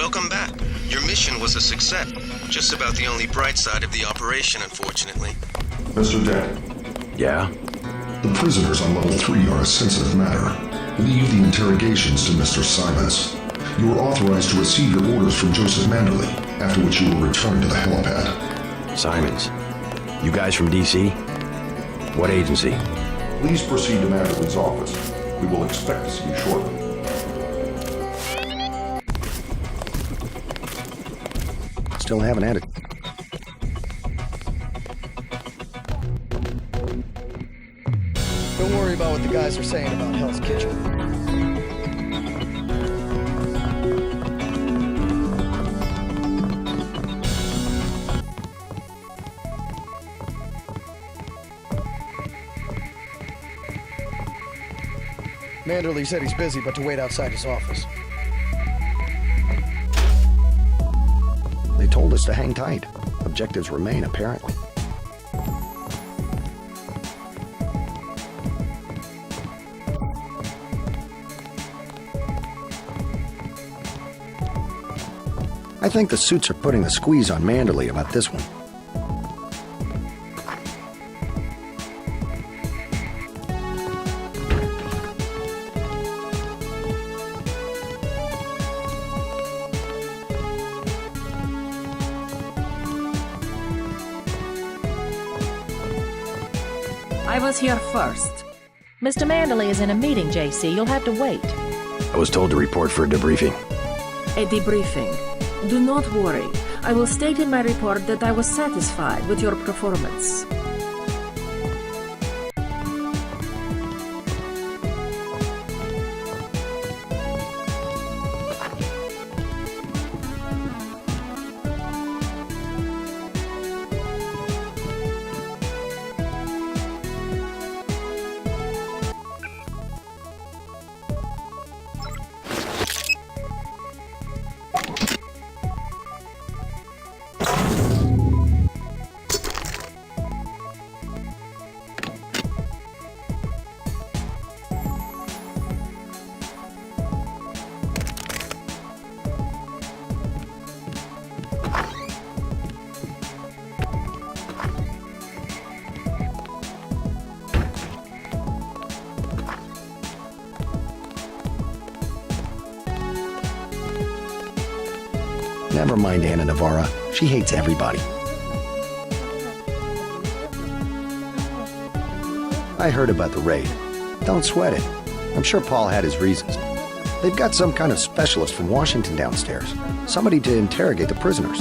Welcome back. Your mission was a success. Just about the only bright side of the operation, unfortunately. Mr. Dent. Yeah? The prisoners on level 3 are a sensitive matter. Leave the interrogations to Mr. Simons. You are authorized to receive your orders from Joseph Manderley, after which you will return to the helipad. Simons. You guys from DC? What agency? Please proceed to Manderley's office. We will expect to see you shortly. Still haven't had it. Don't worry about what the guys are saying about Hell's Kitchen. Manderley said he's busy, but to wait outside his office. They told us to hang tight. Objectives remain, apparently. I think the suits are putting the squeeze on Manderley about this one. I was here first. Mr. Manderley is in a meeting, JC. You'll have to wait. I was told to report for a debriefing. A debriefing. Do not worry. I will state in my report that I was satisfied with your performance. Never mind Anna Navarra. She hates everybody. I heard about the raid. Don't sweat it. I'm sure Paul had his reasons. They've got some kind of specialist from Washington downstairs. Somebody to interrogate the prisoners.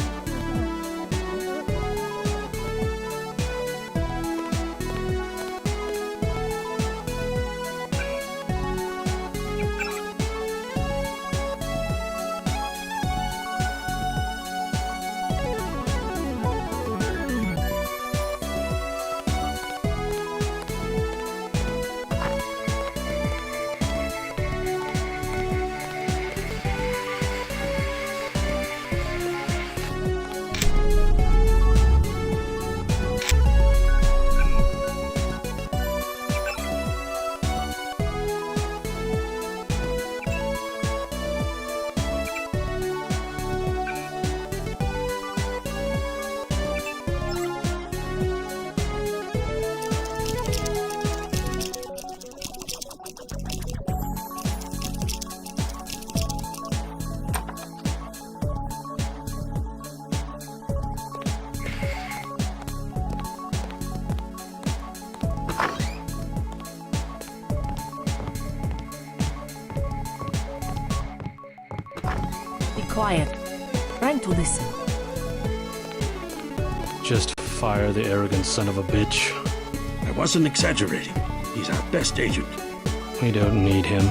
Quiet. Trying to listen. Just fire the arrogant son of a bitch. I wasn't exaggerating. He's our best agent. We don't need him.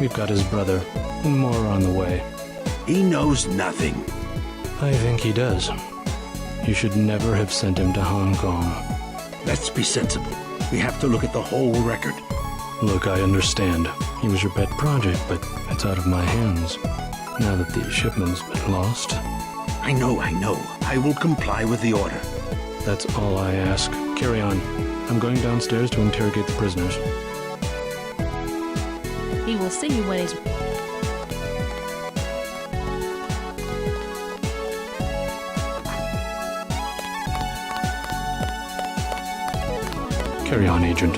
We've got his brother, and more on the way. He knows nothing. I think he does. You should never have sent him to Hong Kong. Let's be sensible. We have to look at the whole record. Look, I understand. He was your pet project, but it's out of my hands. Now that the shipment's been lost. I know. I will comply with the order. That's all I ask. Carry on. I'm going downstairs to interrogate the prisoners. He will see you when he's... Carry on, Agent.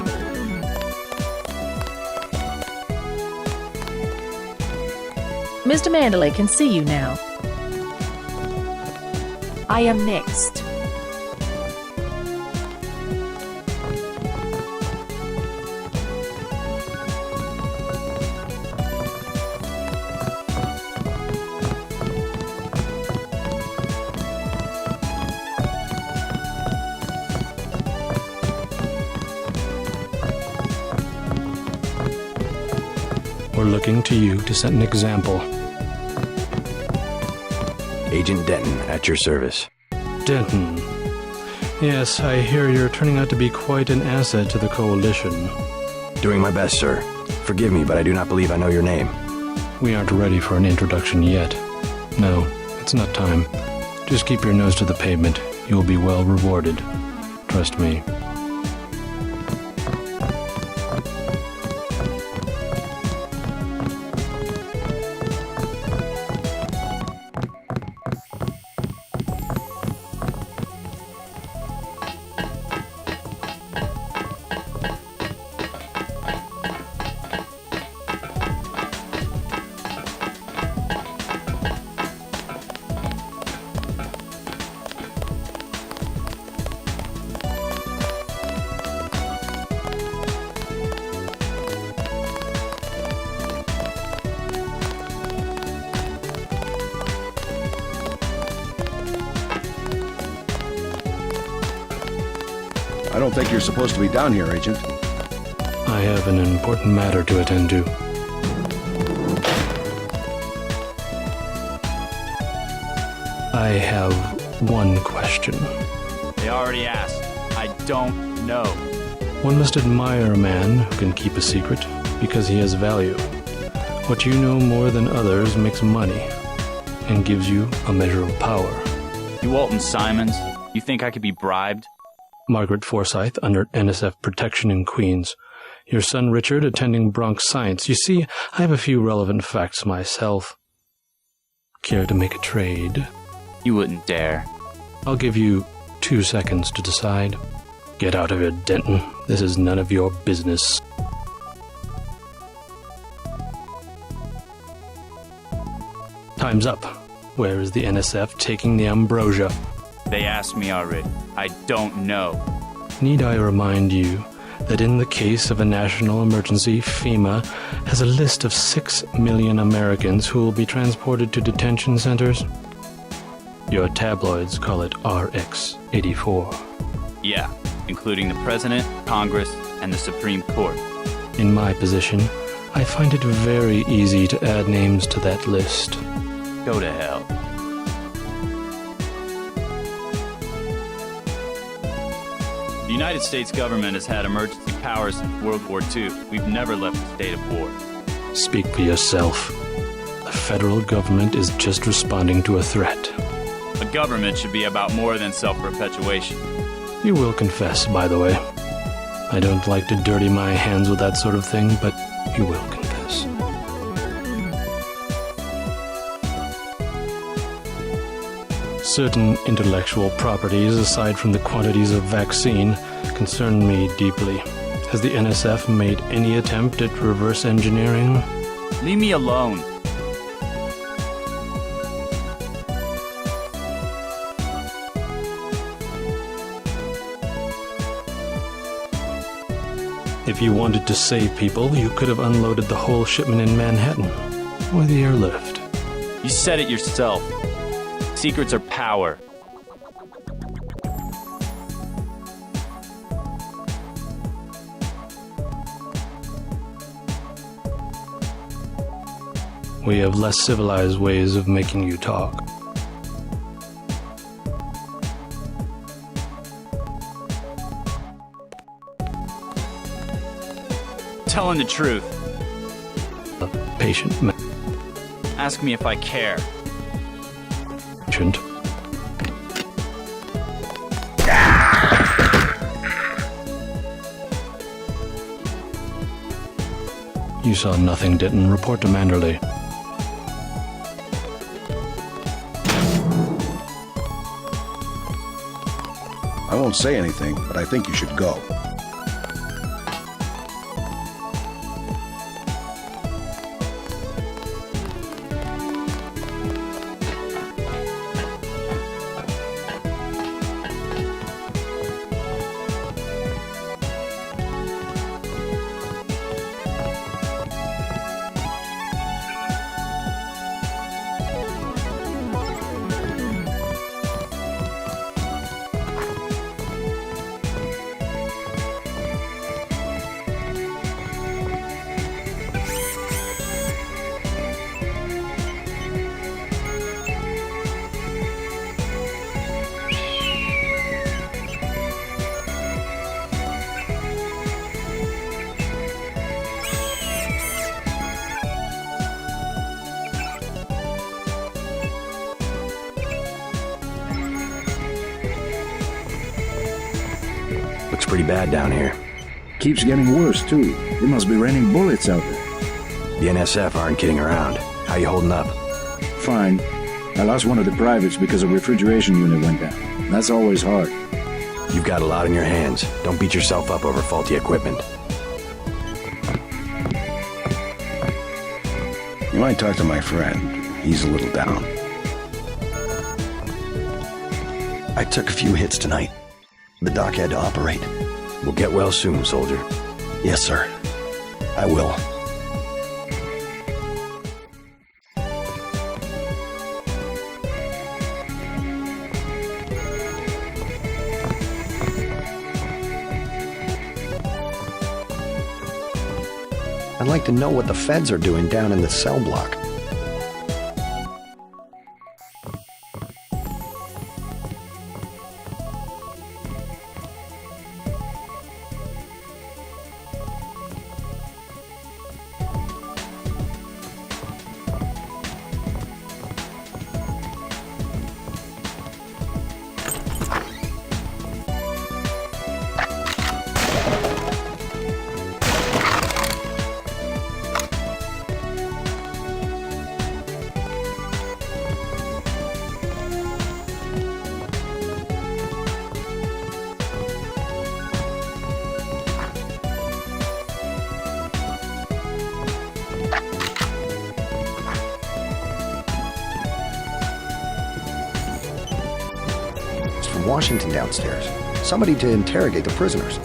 Mr. Mandalay can see you now. I am next. We're looking to you to set an example. Agent Denton, at your service. Denton. Yes, I hear you're turning out to be quite an asset to the Coalition. Doing my best, sir. Forgive me, but I do not believe I know your name. We aren't ready for an introduction yet. No, it's not time. Just keep your nose to the pavement. You'll be well rewarded. Trust me. I don't think you're supposed to be down here, Agent. I have an important matter to attend to. I have one question. They already asked. I don't know. One must admire a man who can keep a secret because he has value. What you know more than others makes money and gives you a measure of power. You Walton Simons, you think I could be bribed? Margaret Forsyth under NSF protection in Queens. Your son Richard attending Bronx Science. You see, I have a few relevant facts myself. Care to make a trade? You wouldn't dare. I'll give you 2 seconds to decide. Get out of here, Denton. This is none of your business. Time's up. Where is the NSF taking the Ambrosia? They asked me already. I don't know. Need I remind you that in the case of a national emergency, FEMA has a list of 6 million Americans who will be transported to detention centers? Your tabloids call it RX-84. Yeah, including the President, Congress, and the Supreme Court. In my position, I find it very easy to add names to that list. Go to hell. The United States government has had emergency powers since World War II. We've never left a state of war. Speak for yourself. The federal government is just responding to a threat. A government should be about more than self-perpetuation. You will confess, by the way. I don't like to dirty my hands with that sort of thing, but you will confess. Certain intellectual properties, aside from the quantities of vaccine, concern me deeply. Has the NSF made any attempt at reverse engineering? Leave me alone. If you wanted to save people, you could have unloaded the whole shipment in Manhattan, or the airlift. You said it yourself. Secrets are power. We have less civilized ways of making you talk. Telling the truth. A patient man. Ask me if I care. Patient. You saw nothing, Denton. Report to Manderley. I won't say anything, but I think you should go. pretty bad down here. Keeps getting worse, too. They must be raining bullets out there. The NSF aren't kidding around. How you holding up? Fine. I lost one of the privates because a refrigeration unit went down. That's always hard. You've got a lot on your hands. Don't beat yourself up over faulty equipment. You might talk to my friend. He's a little down. I took a few hits tonight. The doc had to operate. We'll get well soon, soldier. Yes, sir. I will. I'd like to know what the feds are doing down in the cell block. Washington downstairs. Somebody to interrogate the prisoners.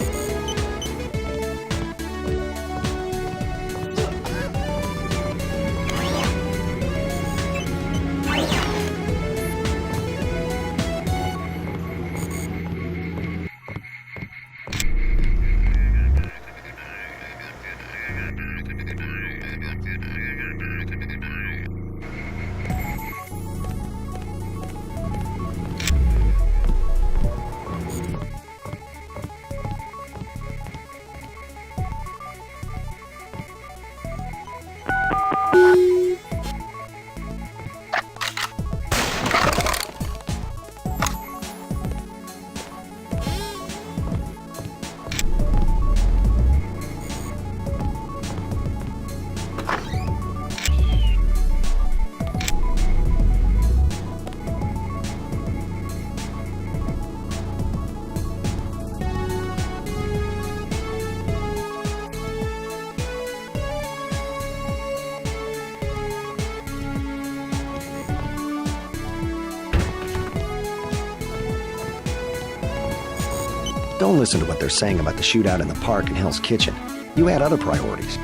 Don't listen to what they're saying about the shootout in the park and Hell's Kitchen. You had other priorities.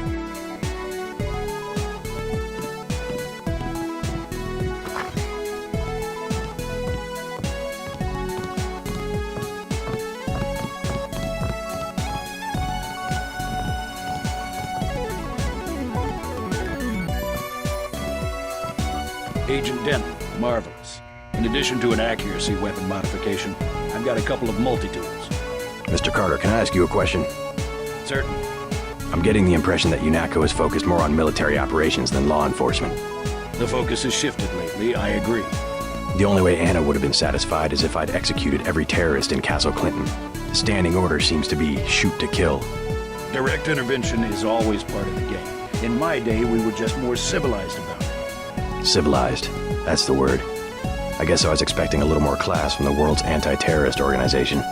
Agent Denton, marvelous. In addition to an accuracy weapon modification, I've got a couple of multi-tools. Mr. Carter, can I ask you a question? Certainly. I'm getting the impression that Unatco is focused more on military operations than law enforcement. The focus has shifted lately, I agree. The only way Anna would have been satisfied is if I'd executed every terrorist in Castle Clinton. The standing order seems to be shoot to kill. Direct intervention is always part of the game. In my day, we were just more civilized about it. Civilized. That's the word. I guess I was expecting a little more class from the world's anti-terrorist organization.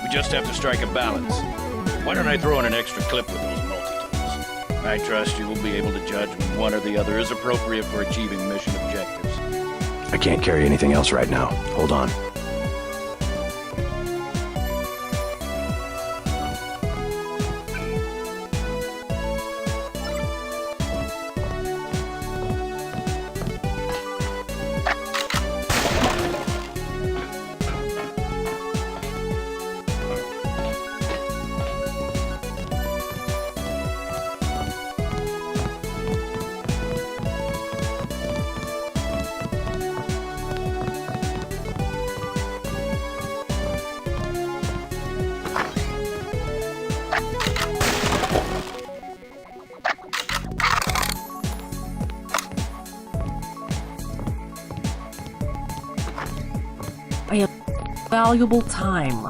We just have to strike a balance. Why don't I throw in an extra clip with those multi-tools? I trust you will be able to judge when one or the other is appropriate for achieving mission objectives. I can't carry anything else right now. Hold on. I have valuable time.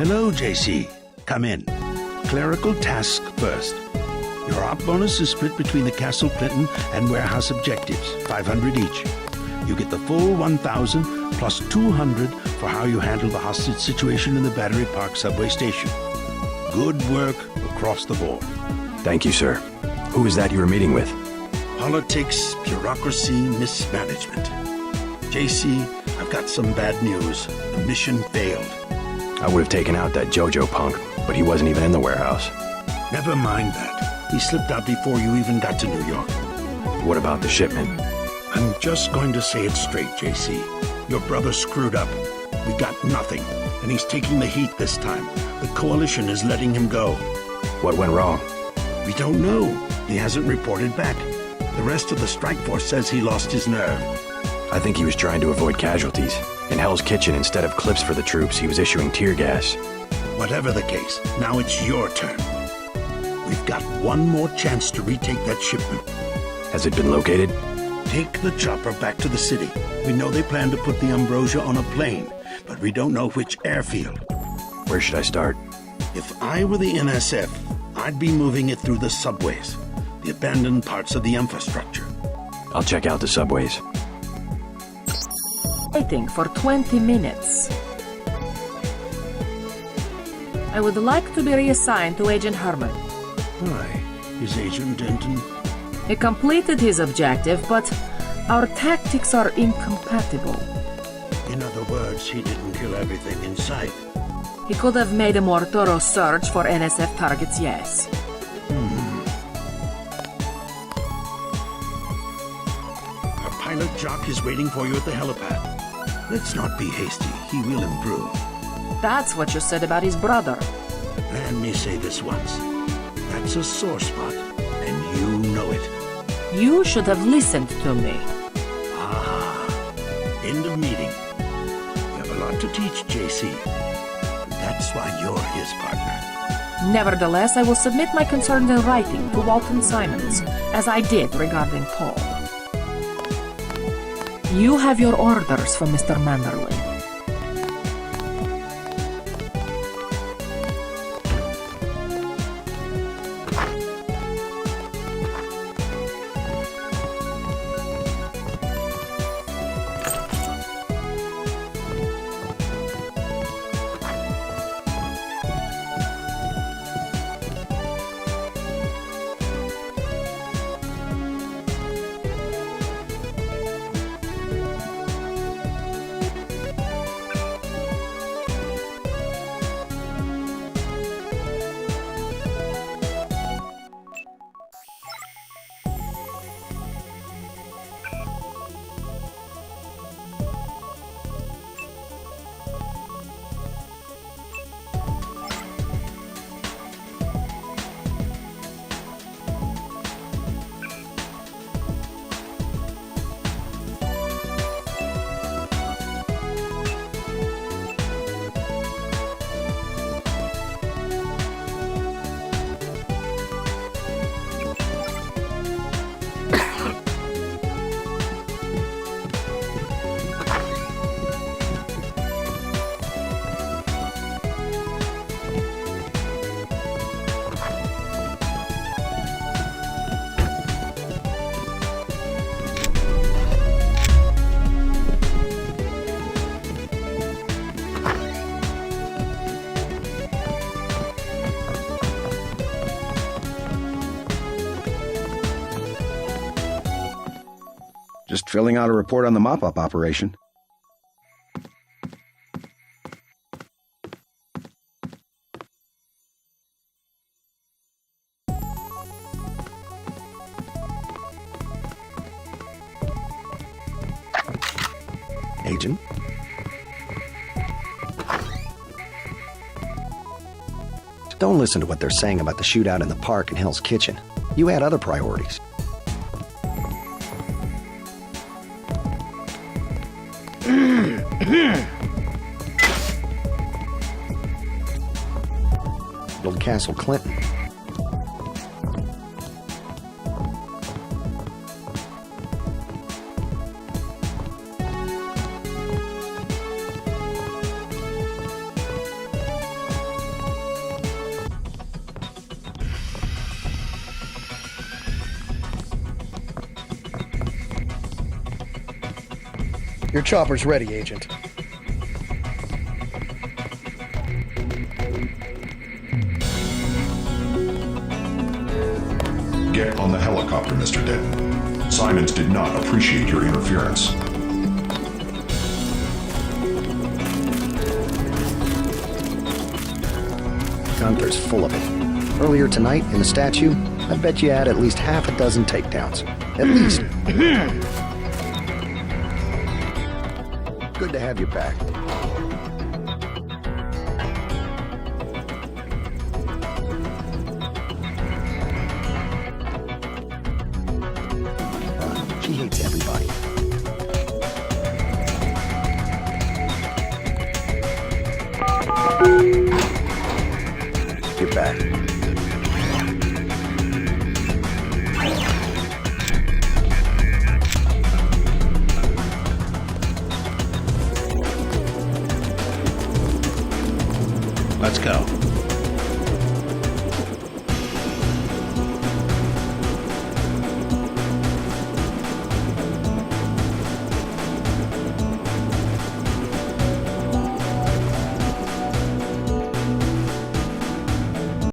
Hello, JC. Come in. Clerical task first. Your op bonus is split between the Castle Clinton and warehouse objectives, 500 each. You get the full 1,000 plus 200 for how you handle the hostage situation in the Battery Park subway station. Good work across the board. Thank you, sir. Who is that you were meeting with? Politics, bureaucracy, mismanagement. JC, I've got some bad news. The mission failed. I would have taken out that JoJo punk, but he wasn't even in the warehouse. Never mind that. He slipped out before you even got to New York. What about the shipment? I'm just going to say it straight, JC. Your brother screwed up. We got nothing, and he's taking the heat this time. The Coalition is letting him go. What went wrong? We don't know. He hasn't reported back. The rest of the strike force says he lost his nerve. I think he was trying to avoid casualties. In Hell's Kitchen, instead of clips for the troops, he was issuing tear gas. Whatever the case, now it's your turn. We've got one more chance to retake that shipment. Has it been located? Take the chopper back to the city. We know they plan to put the Ambrosia on a plane, but we don't know which airfield. Where should I start? If I were the NSF, I'd be moving it through the subways, the abandoned parts of the infrastructure. I'll check out the subways. Waiting for 20 minutes. I would like to be reassigned to Agent Herman. Why? Is Agent Denton? He completed his objective, but our tactics are incompatible. In other words, he didn't kill everything in sight. He could have made a more thorough search for NSF targets, yes. Our pilot Jock is waiting for you at the helipad. Let's not be hasty. He will improve. That's what you said about his brother. Let me say this once. That's a sore spot, and you know it. You should have listened to me. End of meeting. You have a lot to teach, JC. That's why you're his partner. Nevertheless, I will submit my concerns in writing to Walton Simons, as I did regarding Paul. You have your orders from Mr. Manderley. Just filling out a report on the mop-up operation. Agent? Don't listen to what they're saying about the shootout in the park and Hell's Kitchen. You had other priorities. Old Castle Clinton. Your chopper's ready, Agent. Get on the helicopter, Mr. Denton. Simons did not appreciate your interference. Gunther's full of it. Earlier tonight, in the statue, I bet you had at least half a dozen takedowns. At least. Good to have you back. She hates everybody. You're back.